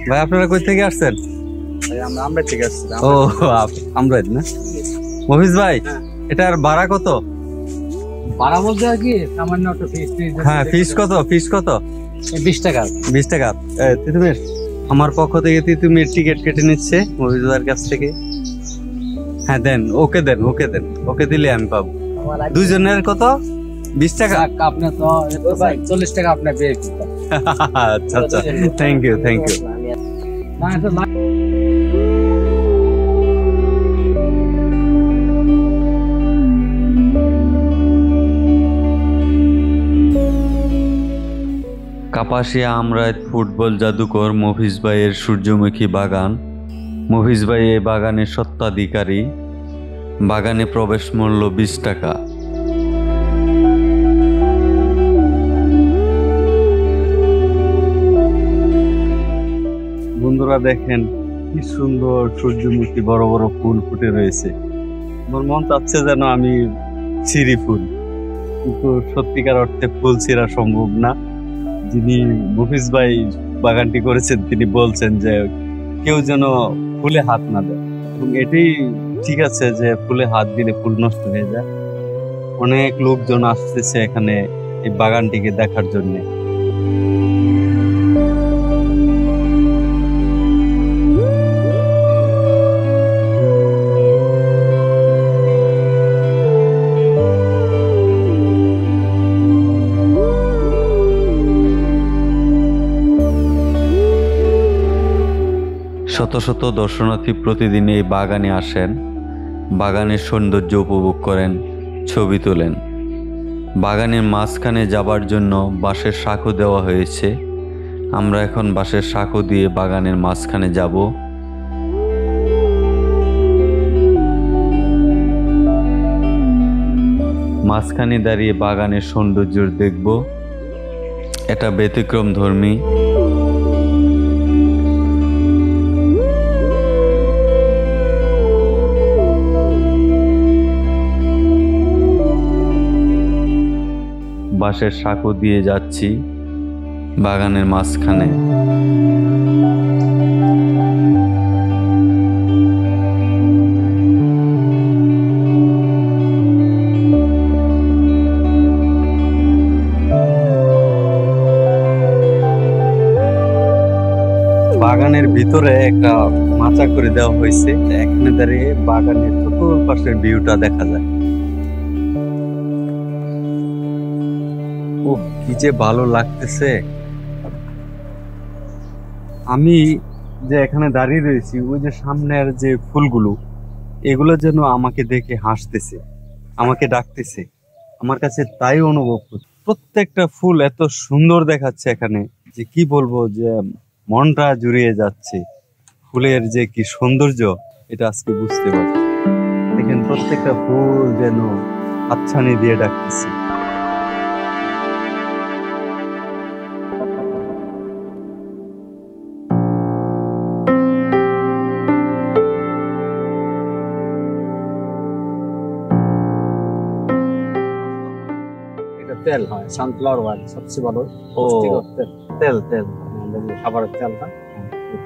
ভাই আপনারা কই থেকে আসছেন? আমরা থেকে আসছি। ও আমরা না মফিজ ভাই, এটার ভাড়া কত? ভাড়া বলতে আর কি সামান্য একটা ফিস। হ্যাঁ, ফিস কত? ফিস কত? 20 টাকা। 20 টাকা। তিতুমির আমার পক্ষ থেকে তিতুমির টিকিট কেটে নিচ্ছে মফিজ ভাইয়ের কাছ থেকে। হ্যাঁ দেন, ওকে দেন, ওকে দেন, ওকে দিলে আমি পাবো। দুইজনের কত? 20 টাকা। আপনার তো 40 টাকা আপনার পেয়ে। আচ্ছা আচ্ছা, thank you thank you. Kapasia আমরাইত ফুটবল জাদুকর মফিজ ভাইয়ের সূর্যমুখী বাগান। মফিজ ভাই এই বাগানের স্বত্বাধিকারী। বাগানে প্রবেশ মূল্য 20 টাকা। বন্ধুরা দেখেন কি সুন্দর সূর্যমুখী বড় বড় ফুল ফুটে রয়েছে। আমার মন চাচ্ছে যেন আমি ছিঁড়ি ফুল, কিন্তু সত্যিকার অর্থে ফুল ছিঁড়া সম্ভব না। যিনি মফিজ ভাই বাগানটি করেছেন তিনি বলছেন যে কেউ যেন ফুলে হাত না দেয়, এবং এটাই ঠিক আছে যে ফুলে হাত দিলে ফুল নষ্ট হয়ে যায়। অনেক লোকজন আসতেছে এখানে এই বাগানটিকে দেখার জন্য। শত শত দর্শনার্থী প্রতিদিন এই বাগানে আসেন, বাগানের সৌন্দর্য উপভোগ করেন, ছবি তোলেন। বাগানের মাঝখানে যাবার জন্য বাঁশের সাঁকো দেওয়া হয়েছে। আমরা এখন বাঁশের সাঁকো দিয়ে বাগানের মাঝখানে যাব। মাঝখানে দাঁড়িয়ে বাগানের সৌন্দর্য দেখব। এটা ব্যতিক্রম ধর্মী। বাঁশের সাঁকো দিয়ে যাচ্ছি বাগানের মাঝখানে। বাগানের ভিতরে একটা মাচা করে দেওয়া হয়েছে, এখানে দাঁড়িয়ে বাগানের চতুর্পাশের ভিউটা দেখা যায়। ও কি যে ভালো লাগতেছে। আমি যে এখানে দাঁড়িয়ে রয়েছি, ওই যে সামনের যে ফুলগুলো, এগুলো যেন আমাকে দেখে হাসতেছে, আমাকে ডাকতেছে। আমার কাছে তাই অনুভব হচ্ছে। প্রত্যেকটা ফুল এত সুন্দর দেখাচ্ছে এখানে যে কি বলবো, যে মনটা জুড়িয়ে যাচ্ছে। ফুলের যে কি সৌন্দর্য এটা আজকে বুঝতে পারছি। দেখেন প্রত্যেকটা ফুল যেন হাতছানি দিয়ে ডাকতেছে। তেল হয় সানফ্লাওয়ার অয়েল, সবচেয়ে ভালো তেল। তেল খাবারের তেলটা,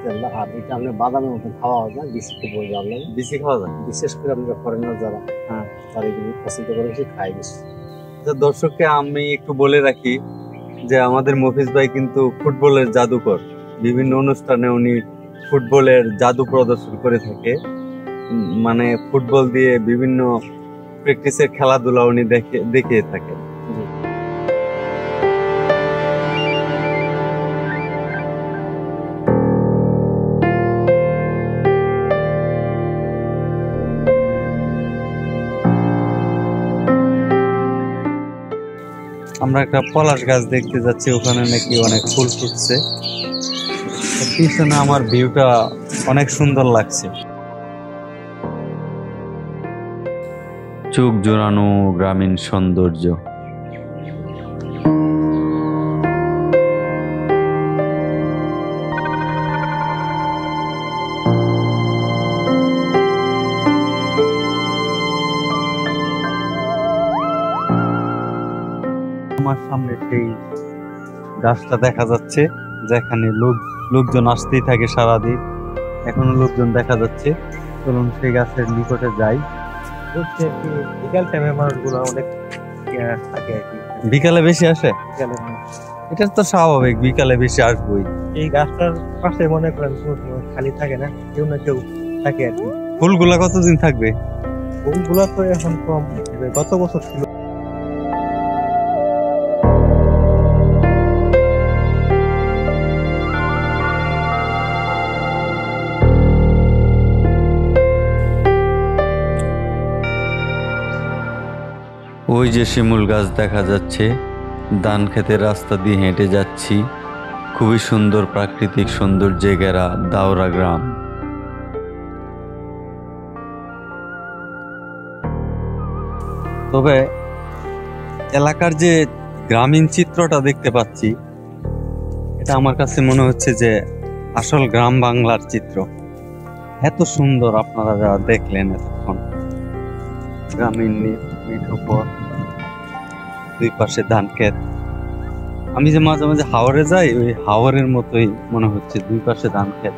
তেলটা। আর এটা আপনি বাদামের মতো খাওয়া যায়, বেশি খুব ভালো লাগে, বেশি খাওয়া যায়। বিশেষ করে আমরা ফরেনার যারা তারা এগুলো পছন্দ করে, বেশি খাই বেশি। দর্শককে আমি একটু বলে রাখি যে আমাদের মফিজ ভাই কিন্তু ফুটবলের জাদুকর। বিভিন্ন অনুষ্ঠানে উনি ফুটবলের জাদু প্রদর্শন করে থাকে। মানে ফুটবল দিয়ে বিভিন্ন প্র্যাকটিসের খেলাধুলা উনি দেখিয়ে থাকেন। আমরা একটা পলাশ গাছ দেখতে যাচ্ছি, ওখানে নাকি অনেক ফুল ফুটছে। পিছনে আমার ভিউটা অনেক সুন্দর লাগছে। চোখ জোড়ানো গ্রামীণ সৌন্দর্য। আমার সামনে সেই গাছটা দেখা যাচ্ছে যেখানে লোকজন আসতেই থাকে সারাদিন, এখনো লোকজন দেখা যাচ্ছে। চলুন সেই গাছের নিকটে যাই। হচ্ছে কি বিকাল টাইমে মানুষগুলো অনেক থাকে আর কি, বিকালে বেশি আসে, বিকালে মানুষ। এটা তো স্বাভাবিক, বিকালে বেশি আসবোই। এই গাছটার পাশে মনে করেন খালি থাকে না, কেউ না কেউ থাকে আর কি। ফুলগুলা কতদিন থাকবে? ফুলগুলা তো এখন কম, গত বছর ছিল। ওই যে শিমুল গাছ দেখা যাচ্ছে, ধান খেতের রাস্তা দিয়ে হেঁটে যাচ্ছি। খুবই সুন্দর প্রাকৃতিক সৌন্দর্যে ঘেরা দাওরা গ্রাম। তবে এলাকার যে গ্রামীণ চিত্রটা দেখতে পাচ্ছি, এটা আমার কাছে মনে হচ্ছে যে আসল গ্রাম বাংলার চিত্র। এত সুন্দর আপনারা যা দেখলেন এতক্ষণ, গ্রামীণ মিঠো পথ, দুই পাশে ধান ক্ষেত। আমি যে মাঝে মাঝে হাওরে যাই, ওই হাওরের মতোই মনে হচ্ছে, দুই পাশে ধান ক্ষেত।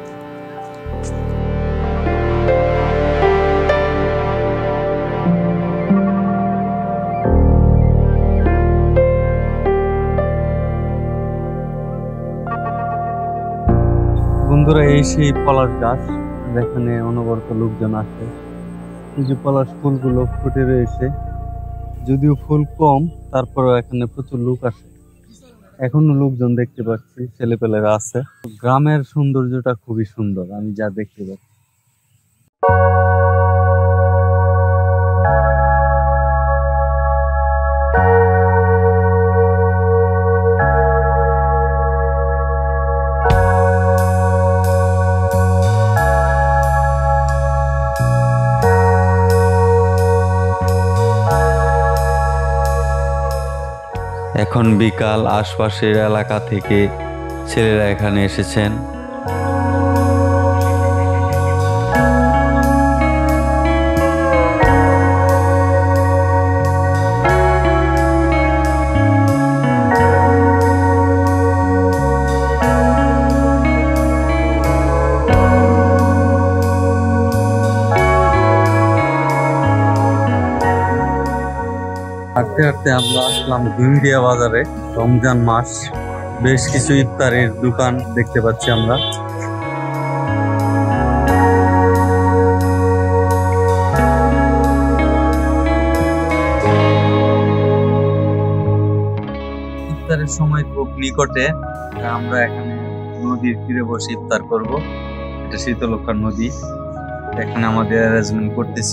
বন্ধুরা, এই সেই পলাশ গাছ, যেখানে অনবরত লোকজন আসে। এই যে পলাশ ফুলগুলো ফুটে রয়েছে, যদিও ফুল কম, তারপরেও এখানে প্রচুর লোক আসে। এখনো লোকজন দেখতে পাচ্ছি, ছেলেপেলেরা আছে। গ্রামের সৌন্দর্যটা খুবই সুন্দর, আমি যা দেখতে পাচ্ছি। এখন বিকাল, আশপাশের এলাকা থেকে ছেলেরা এখানে এসেছেন। হাঁটতে হাঁটতে আমরা আসলাম গুইন্ডিয়া বাজারে। রমজান মাস, বেশ কিছু ইফতারের দোকান দেখতে পাচ্ছি আমরা। ইফতারের সময় খুব নিকটে, আমরা এখানে নদীর তীরে বসে ইফতার করব। এটা শীতলক্ষা নদী, এখানে আমাদের অ্যারেঞ্জমেন্ট করতেছি।